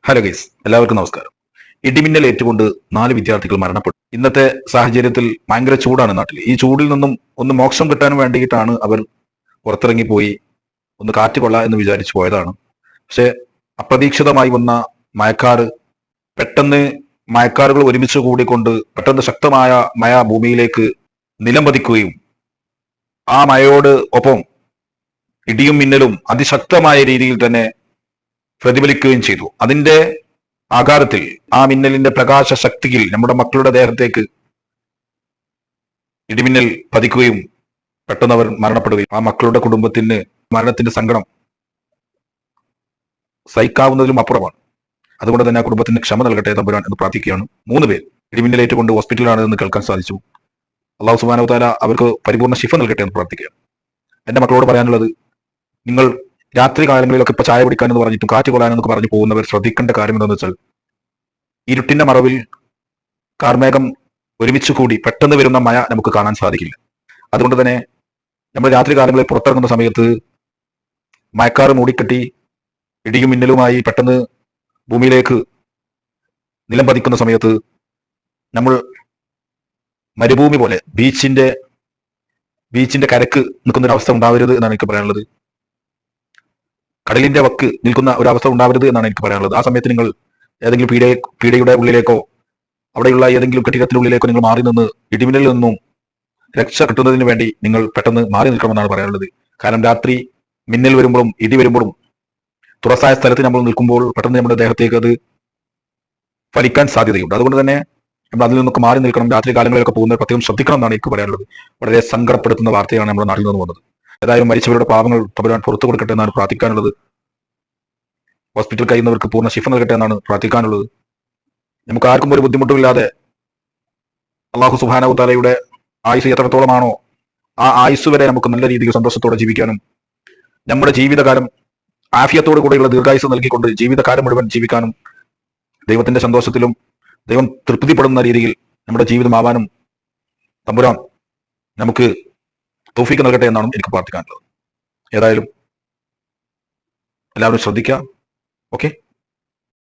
Hello guys, എല്ലാവർക്കും നമസ്കാരം. ഇടിമിന്നൽ ഏറ്റുകൊണ്ട് 4 വിദ്യാർത്ഥികൾ മരണപ്പെട്ടു. ഇന്നത്തെ സാഹചര്യത്തിൽ ഭയങ്കര ചൂടാണ് നാട്ടിൽ. ഈ ചൂടിൽ നിന്നും ഒന്ന് മോക്ഷം കിട്ടാൻ വേണ്ടിയിട്ടാണ് അവർ പുറത്തിറങ്ങിപ്പോയി ഒന്ന് കാറ്റ് കൊള്ളാം എന്ന് വിചാരിച്ചു പോയതാണ്. പക്ഷെ അപ്രതീക്ഷിതമായി വന്ന മഴക്കാറ്, പെട്ടെന്ന് മഴക്കാറുകൾ ഒരുമിച്ച് കൂടിക്കൊണ്ട് പെട്ടെന്ന് ശക്തമായ മഴ ഭൂമിയിലേക്ക് നിലം പതിക്കുകയും ആ മഴയോട് ഒപ്പം ഇടിയും മിന്നലും അതിശക്തമായ രീതിയിൽ തന്നെ പ്രതിഫലിക്കുകയും ചെയ്തു. അതിന്റെ ആഘാതത്തിൽ ആ മിന്നലിന്റെ പ്രകാശ ശക്തിയിൽ നമ്മുടെ മക്കളുടെ ദേഹത്തേക്ക് ഇടിമിന്നൽ പതിക്കുകയും പെട്ടെന്ന് അവർ മരണപ്പെടുകയും ആ മക്കളുടെ കുടുംബത്തിന് മരണത്തിന്റെ സങ്കടം സഹിക്കാവുന്നതിലും അപ്പുറമാണ്. അതുകൊണ്ട് തന്നെ ആ കുടുംബത്തിന് ക്ഷമ നൽകട്ടെ തമ്പുരാൻ എന്ന് പ്രാർത്ഥിക്കുകയാണ്. 3 പേർ ഇടിമിന്നലേറ്റുകൊണ്ട് ഹോസ്പിറ്റലിലാണ് എന്ന് കേൾക്കാൻ സാധിച്ചു. അള്ളാഹു സുബ്ഹാനഹു വ തആല അവർക്ക് പരിപൂർണ്ണ ശിഫ നൽകട്ടെ എന്ന് പ്രാർത്ഥിക്കുകയാണ്. എന്റെ മക്കളോട് പറയാനുള്ളത്, നിങ്ങൾ രാത്രി കാലങ്ങളിലൊക്കെ ഇപ്പൊ ചായ കുടിക്കാൻ എന്ന് പറഞ്ഞിട്ടും കാറ്റ് കൊള്ളാനെന്നൊക്കെ പറഞ്ഞു പോകുന്നവർ ശ്രദ്ധിക്കേണ്ട കാര്യം എന്താണെന്ന് വെച്ചാൽ, ഇരുട്ടിന്റെ മറവിൽ കാർമേഘം ഒരുമിച്ച് കൂടി പെട്ടെന്ന് വരുന്ന മഴ നമുക്ക് കാണാൻ സാധിക്കില്ല. അതുകൊണ്ട് തന്നെ നമ്മൾ രാത്രി കാലങ്ങളിൽ പുറത്തിറങ്ങുന്ന സമയത്ത് മഴക്കാറ് മൂടിക്കെട്ടി ഇടിയും മിന്നലുമായി പെട്ടെന്ന് ഭൂമിയിലേക്ക് നിലം പതിക്കുന്ന സമയത്ത് നമ്മൾ മരുഭൂമി പോലെ ബീച്ചിന്റെ കരക്ക് നിൽക്കുന്ന ഒരു അവസ്ഥ ഉണ്ടാവരുത് എന്നാണ് എനിക്ക് പറയാനുള്ളത്. കടലിന്റെ വക്ക് നിൽക്കുന്ന ഒരു അവസ്ഥ ഉണ്ടാവരുത് എന്നാണ് എനിക്ക് പറയാനുള്ളത്. ആ സമയത്ത് നിങ്ങൾ ഏതെങ്കിലും പീഡയുടെ ഉള്ളിലേക്കോ അവിടെയുള്ള ഏതെങ്കിലും കെട്ടിടത്തിനുള്ളിലേക്കോ നിങ്ങൾ മാറി നിന്ന് ഇടിമിന്നലിൽ നിന്നും രക്ഷ കിട്ടുന്നതിന് വേണ്ടി നിങ്ങൾ പെട്ടെന്ന് മാറി നിൽക്കണമെന്നാണ് പറയാനുള്ളത്. കാരണം രാത്രി മിന്നൽ വരുമ്പോഴും ഇടി വരുമ്പോഴും തുറസായ സ്ഥലത്ത് നമ്മൾ നിൽക്കുമ്പോൾ പെട്ടെന്ന് നമ്മുടെ ദേഹത്തേക്ക് അത് ഫലിക്കാൻ സാധ്യതയുണ്ട്. അതുകൊണ്ട് തന്നെ നമ്മൾ അതിൽ നിന്നൊക്കെ മാറി നിൽക്കണം. രാത്രി കാലങ്ങളിലൊക്കെ പോകുന്നവർ പ്രത്യേകം ശ്രദ്ധിക്കണം എന്നാണ് എനിക്ക് പറയാനുള്ളത്. വളരെ സങ്കടപ്പെടുത്തുന്ന വാർത്തയാണ് നമ്മുടെ നാട്ടിൽ നിന്ന് വന്നത്. ഏതായാലും മരിച്ചവരുടെ പാപങ്ങൾ തമ്പുരാൻ പുറത്തു കൊടുക്കട്ടെ എന്നാണ് പ്രാർത്ഥിക്കാനുള്ളത്. ഹോസ്പിറ്റൽ കഴിയുന്നവർക്ക് പൂർണ്ണ ശിഫ നൽകട്ടെ എന്നാണ് പ്രാർത്ഥിക്കാനുള്ളത്. നമുക്ക് ആർക്കും ഒരു ബുദ്ധിമുട്ടുമില്ലാതെ അള്ളാഹു സുബ്ഹാനഹു വ തആലയുടെ ആയുസ് എത്രത്തോളമാണോ ആ ആയുസ് വരെ നമുക്ക് നല്ല രീതിയിൽ സന്തോഷത്തോടെ ജീവിക്കാനും നമ്മുടെ ജീവിതകാലം ആഫിയത്തോടു കൂടെയുള്ള ദീർഘായുസ് നൽകിക്കൊണ്ട് ജീവിതകാലം മുഴുവൻ ജീവിക്കാനും ദൈവത്തിന്റെ സന്തോഷത്തിലും ദൈവം തൃപ്തിപ്പെടുന്ന രീതിയിൽ നമ്മുടെ ജീവിതമാവാനും തമ്പുരാൻ നമുക്ക് തൗഫീഖ് നൽകട്ടെ എന്നാണ് എനിക്ക് പ്രാർത്ഥിക്കാനുള്ളത്. ഏതായാലും എല്ലാവരും ശ്രദ്ധിക്കുക. ഓക്കെ.